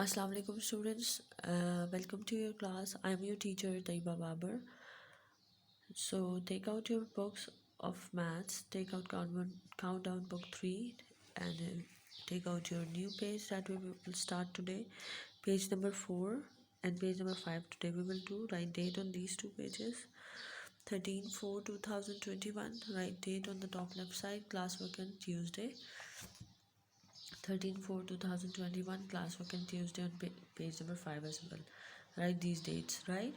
Assalamu alaikum students, welcome to your class. I am your teacher Taiba Babar. So take out your books of maths, take out countdown book 3 and take out your new page that we will start today, page number 4 and page number 5. Today we will do write date on these two pages. 13/4/2021, write date on the top left side, classwork on Tuesday. 13/4/2021, classwork on Tuesday on page number 5 as well. Write these dates, right?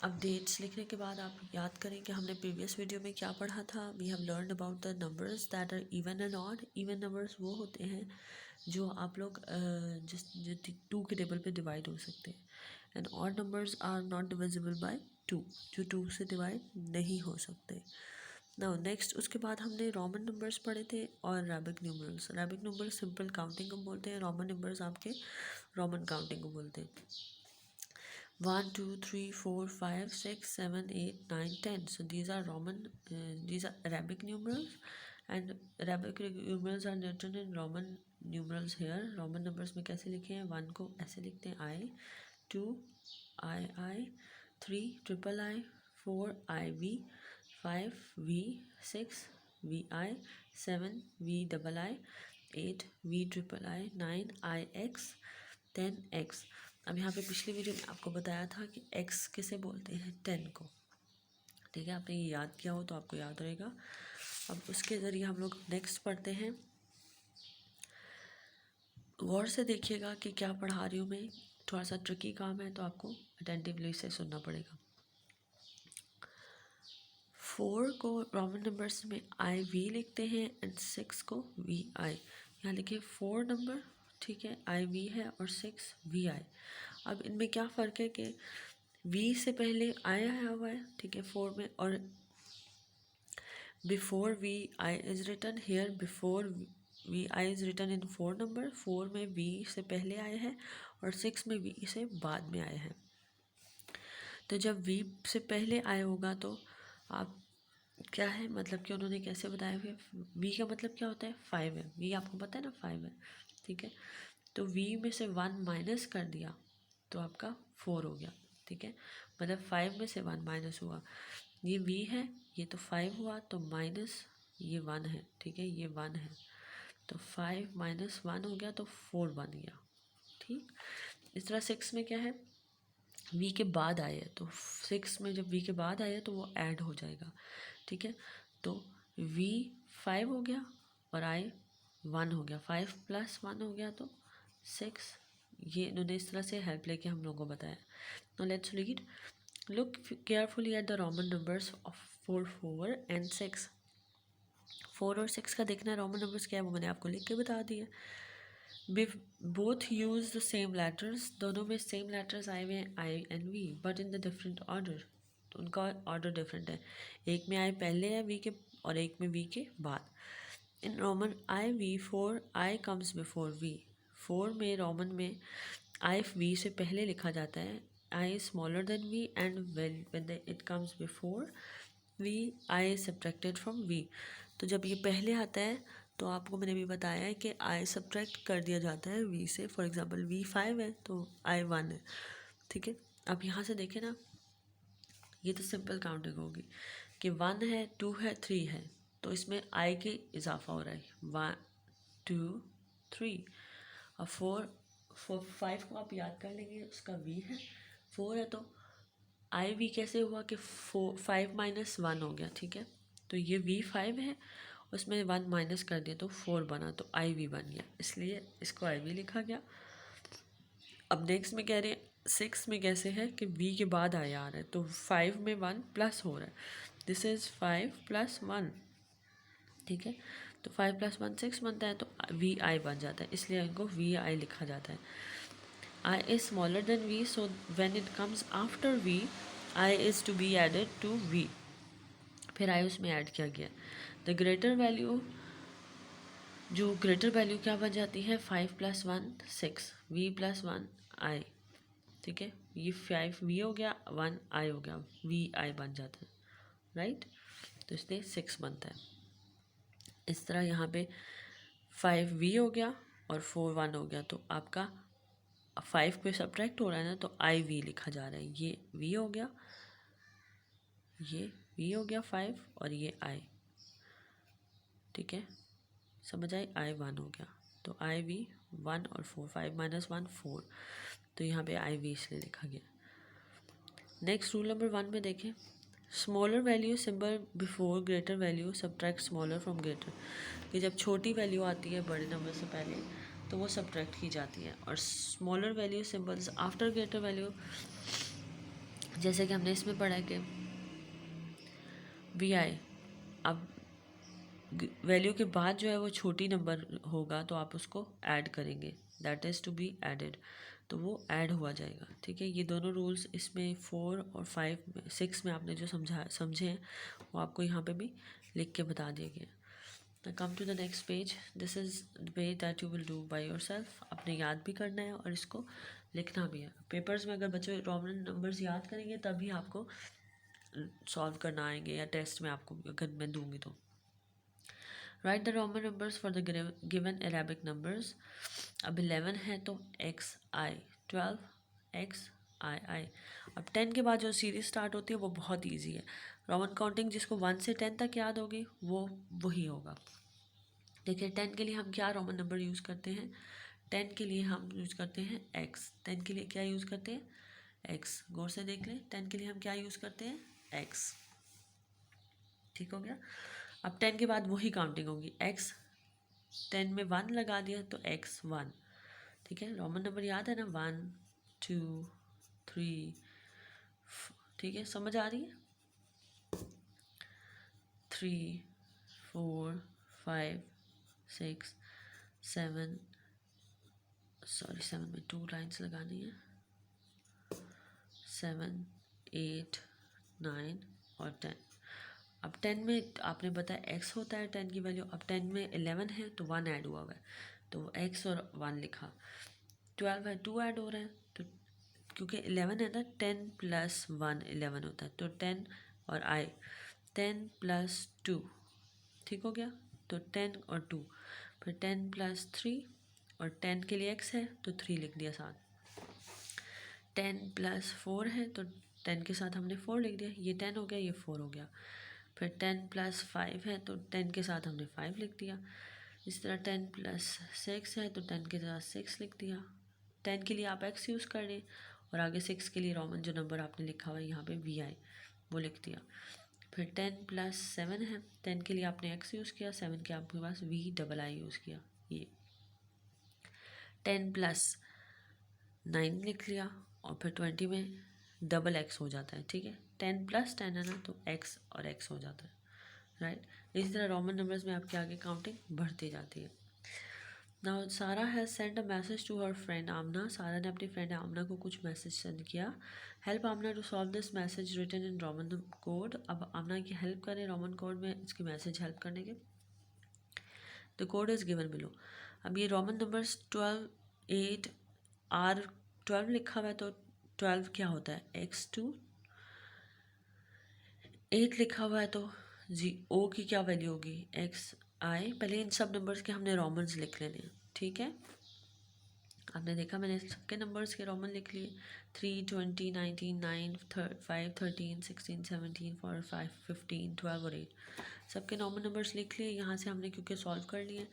अब dates लिखने के बाद आप याद करें कि हमने previous video में क्या पढ़ा था. We have learn about the numbers that are even and odd. Even numbers वो होते हैं जो आप लोग जो 2 के टेबल पे डिवाइड हो सकते हैं, and odd numbers are not divisible by 2, जो 2 से डिवाइड नहीं हो सकते. नाउ नेक्स्ट, उसके बाद हमने रोमन नंबर्स पढ़े थे और Arabic numerals. Arabic numbers simple counting को बोलते हैं, रोमन नंबर्स आपके रोमन काउंटिंग को बोलते हैं. 1 2 3 4 5 6 7 8 9 10. So these are these are Arabic numerals, and Arabic numerals are written in Roman numerals here. Roman numbers में कैसे लिखे हैं? 1 को ऐसे लिखते हैं I, 2 I, 3 triple I, 4 IV, 5 V, 6 VI, 7 V double I, 8 V triple I, 9 IX, 10 X. अब यहाँ पे पिछली वीडियो में आपको बताया था कि x किसे बोलते हैं? 10 को. ठीक है, आपने ये याद किया हो तो आपको याद रहेगा. अब उसके ज़रिए हम लोग नेक्स्ट पढ़ते हैं. गौर से देखिएगा कि क्या पढ़ा रही हूँ मैं. थोड़ा सा ट्रिकी काम है तो आपको अटेंटिवली से सुनना पड़ेगा. 4 को रोमन नंबर्स में IV लिखते हैं एंड 6 को VI. यहाँ लिखिए 4 नंबर, ठीक है, IV है और 6 VI. अब इनमें क्या फ़र्क है कि V से पहले I आया हुआ है, ठीक है, 4 में, और before VI is written here. Before VI is written in 4 number. 4 में V से पहले आए हैं और 6 में V से बाद में आए हैं. तो जब V से पहले आए होगा तो आप क्या है, मतलब कि उन्होंने कैसे बताया हुआ. V का मतलब क्या होता है? 5 है. V आपको पता है ना 5 है, ठीक है. तो V में से 1 माइनस कर दिया तो आपका 4 हो गया, ठीक है. मतलब 5 में से 1 माइनस हुआ, ये V है, ये तो 5 हुआ, तो माइनस ये 1 है, ठीक है, ये 1 है, तो 5 माइनस 1 हो गया तो 4 बन गया, ठीक. इस तरह 6 में क्या है, V के बाद आए हैं, तो 6 में जब V के बाद आए तो वो ऐड हो जाएगा, ठीक है. तो V 5 हो गया और I 1 हो गया. 5 + 1 हो गया तो 6. ये इन्होंने इस तरह से हेल्प लेके हम लोगों को बताया. Now let's read. Look carefully at the Roman numbers of 4 4 and 6. 4 और 6 का देखना है रोमन नंबर्स क्या है, वो मैंने आपको लिख के बता दिया. Both use the same letters. दोनों में सेम लेटर्स आए हुए हैं, I and V, but in the different order. तो उनका ऑर्डर डिफरेंट है. एक में I पहले है V के और एक में V के बाद. In Roman IV 4 I comes before V. 4 में रोमन में I V से पहले लिखा जाता है. I is smaller than V and when it comes before V, I is subtracted from V. तो जब ये पहले आता है तो आपको मैंने भी बताया है कि I सब्ट्रैक्ट कर दिया जाता है V से. फॉर एग्जांपल V 5 है तो I 1 है, ठीक है. अब यहाँ से देखें ना, ये तो सिंपल काउंटिंग होगी कि 1 है, 2 है, 3 है, तो इसमें I के इजाफा हो रहा है. 1 2 3. अब 5 को आप याद कर लेंगे, उसका V है. 4 है तो IV कैसे हुआ कि 5 माइनस 1 हो गया, ठीक है. तो ये V 5 है, उसमें 1 माइनस कर दिया तो 4 बना, तो IV बन गया, इसलिए इसको IV लिखा गया. अब नेक्स्ट में कह रहे हैं 6 में कैसे है कि V के बाद I आ रहा है, तो 5 में 1 प्लस हो रहा है. दिस इज़ 5 + 1, ठीक है. तो 5 + 1 6 बनता है, तो VI बन जाता है, इसलिए इनको VI लिखा जाता है. I is smaller than V, so when it comes after V, I is to be added to V. फिर I उसमें ऐड किया गया. द ग्रेटर वैल्यू, जो ग्रेटर वैल्यू क्या बन जाती है, 5 + 1 6, V + 1 I, ठीक है. ये 5 V हो गया, 1 I हो गया, VI बन जाता है, राइट. तो इसलिए 6 बनता है. इस तरह यहाँ पे 5 V हो गया और 4 1 हो गया, तो आपका 5 पे सब्ट्रैक्ट हो रहा है ना, तो आई वी लिखा जा रहा है। ये वी हो गया, ये वी हो गया 5, और ये आई, ठीक है, समझ आई, आई 1 हो गया, तो आई वी 1 और 4, 5 - 1 4, तो यहाँ पे आई वी इसलिए लिखा गया। नेक्स्ट रूल नंबर 1 में देखें, smaller value symbol before greater value subtract smaller from greater, कि जब छोटी वैल्यू आती है बड़े नंबर से पहले तो वो सब्ट्रैक्ट की जाती है, और smaller value symbols after greater value, जैसे कि हमने इसमें पढ़ा है कि वी आई, अब वैल्यू के बाद जो है वो छोटी नंबर होगा तो आप उसको ऐड करेंगे, that is to be added, तो वो ऐड हुआ जाएगा, ठीक है। ये दोनों रूल्स इसमें 4 और 5 6 में आपने जो समझे हैं वो आपको यहाँ पे भी लिख के बता दिया गया। Now come to the next page. This is the way that you will do by yourself. अपने याद भी करना है और इसको लिखना भी है। पेपर्स में अगर बच्चे रोमन नंबर्स याद करेंगे तभी आपको सॉल्व करना आएंगे, या टेस्ट में आपको अगर मैं दूंगी तो। Right the Roman numbers for the given Arabic numbers. अब 11 है तो एक्स आई, 12 एक्स आई आई। अब 10 के बाद जो सीरीज स्टार्ट होती है वो बहुत ईजी है। रोमन काउंटिंग जिसको 1 से 10 तक याद होगी वो वही होगा। देखिए 10 के लिए हम क्या रोमन नंबर यूज़ करते हैं, 10 के लिए हम यूज़ करते हैं एक्स। 10 के लिए क्या यूज़ करते हैं, एक्स। गौर से देख लें, 10 के लिए हम क्या यूज़ करते हैं, एक्स, ठीक हो गया। अब 10 के बाद वही काउंटिंग होगी, एक्स 10 में 1 लगा दिया तो एक्स 1, ठीक है। रोमन नंबर याद है ना, 1 2 3, ठीक है, समझ आ रही है। 3 4 5 6 7, सॉरी 7 में 2 लाइन्स लगानी है, 7 8 9 और 10। अब 10 में आपने बताया x होता है 10 की वैल्यू, अब 10 में 11 है तो 1 ऐड हुआ हुआ है तो x और 1 लिखा। 12 है 2 ऐड हो रहा है, तो क्योंकि 11 है ना, 10 + 1 11 होता है, तो 10 और i 10 + 2, ठीक हो गया, तो 10 और 2, फिर 10 + 3, और 10 के लिए x है तो 3 लिख दिया साथ। 10 + 4 है तो 10 के साथ हमने 4 लिख दिया, ये 10 हो गया, ये 4 हो गया। फिर 10 + 5 है तो 10 के साथ हमने 5 लिख दिया। इस तरह 10 + 6 है तो 10 के साथ 6 लिख दिया। 10 के लिए आप x यूज़ कर लें, और आगे 6 के लिए रोमन जो नंबर आपने लिखा हुआ है यहाँ पे वी आई, वो लिख दिया। फिर 10 + 7 है, 10 के लिए आपने x यूज़ किया, 7 के आपके पास वी डबल आई यूज़ किया। ये 10 + 9 लिख लिया, और फिर 20 में डबल x हो जाता है, ठीक है। 10 + 10 है ना, तो x और x हो जाता है, राइट। इसी तरह रोमन नंबर्स में आपके आगे काउंटिंग बढ़ती जाती है। Now Sara has send a message to her friend Amna. Sara ने अपनी फ्रेंड आमना को कुछ मैसेज सेंड किया। Help Amna to solve this message written in Roman code. अब आमना की हेल्प करें रोमन कोड में इसकी मैसेज हेल्प करने के। The code is given below. अब ये रोमन नंबर्स 12 8 R 12 लिखा हुआ है, तो 12 क्या होता है, x2। 8 लिखा हुआ है तो ओ की क्या वैल्यू होगी, एक्स आई। पहले इन सब नंबर्स के हमने रोमन्स लिख लेने हैं, ठीक है। आपने देखा मैंने सबके नंबर्स के रोमन लिख लिए, 3 20 19 9 5 13 16 17 4 5 15 12 और 8, सबके नॉर्मल नंबर्स लिख लिए यहाँ से हमने, क्योंकि सॉल्व कर लिए।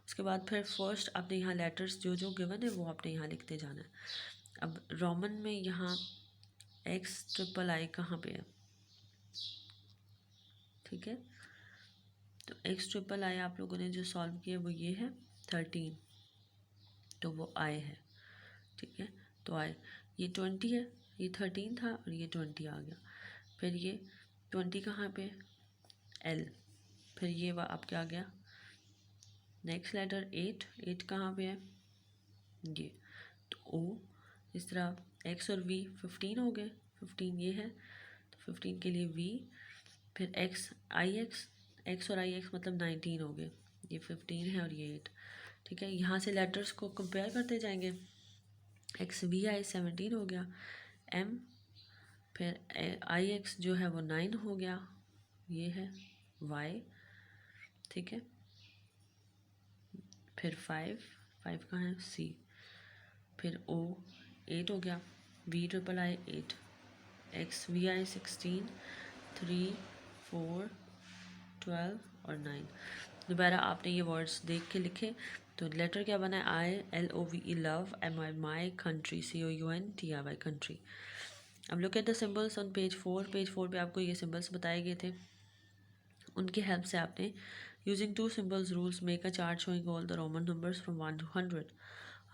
उसके बाद फिर फर्स्ट आपने यहाँ लेटर्स जो जो गिवन है वो आपने यहाँ लिखते जाना है। अब रोमन में यहाँ XIII कहाँ पे है, ठीक है, तो XIII आप लोगों ने जो सॉल्व किया वो ये है 13, तो वो I है, ठीक है। तो I ये 20 है, ये 13 था और ये 20 आ गया। फिर ये 20 कहाँ पे, L, फिर ये आपके आ गया नेक्स्ट लेटर 8 कहाँ पे है, ये, तो O। इस तरह X और V 15 हो गए, 15 ये है, तो 15 के लिए V, फिर X और IX मतलब 19 हो गए, ये 15 है और ये 8, ठीक है। यहाँ से लेटर्स को कंपेयर करते जाएंगे, XVI 17 हो गया, M, फिर IX जो है वो 9 हो गया, ये है Y, ठीक है। फिर 5 कहाँ है, C, फिर O 8 हो गया, V triple I 8, X V I 16, 3, 4, 12 और 9। दोबारा आपने ये वर्ड्स देख के लिखे। तो लेटर क्या बना है, ILOVE लव, MI माई, कंट्री COUNTRY कंट्री। अब look at the symbols on page 4। Page 4 पे आपको ये सिम्बल्स बताए गए थे, उनकी हेल्प से आपने using two symbols rules make a chart showing all the Roman numbers from 1 to 100।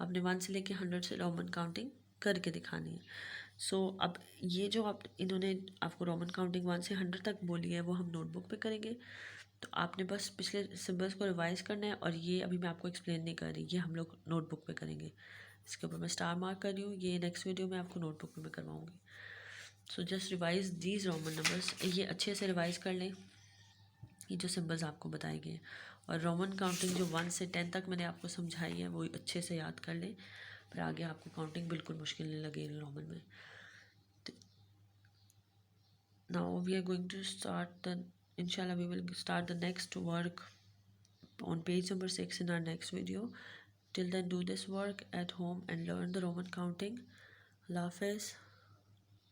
आपने 1 से लेके 100 से रोमन काउंटिंग करके दिखानी है। सो अब ये जो आप इन्होंने आपको रोमन काउंटिंग 1 से 100 तक बोली है वो हम नोटबुक पे करेंगे। तो आपने बस पिछले सिम्बल्स को रिवाइज करना है, और ये अभी मैं आपको एक्सप्लेन नहीं कर रही, ये हम लोग नोटबुक पे करेंगे। इसके ऊपर मैं स्टार मार्क कर रही हूँ, ये नेक्स्ट वीडियो में आपको नोटबुक पे मैं करवाऊँगी। So just revise these Roman numbers, ये अच्छे से रिवाइज कर लें, ये जो सिंबल्स आपको बताए गए हैं। और रोमन काउंटिंग जो 1 से 10 तक मैंने आपको समझाई है वो अच्छे से याद कर लें, फिर आगे आपको काउंटिंग बिल्कुल मुश्किल नहीं लगेगी रोमन में। Now we are going to start the, inshallah we will start the next work on page number 6 in our next video. Till then, do this work at home and learn the Roman counting. Allah Hafiz.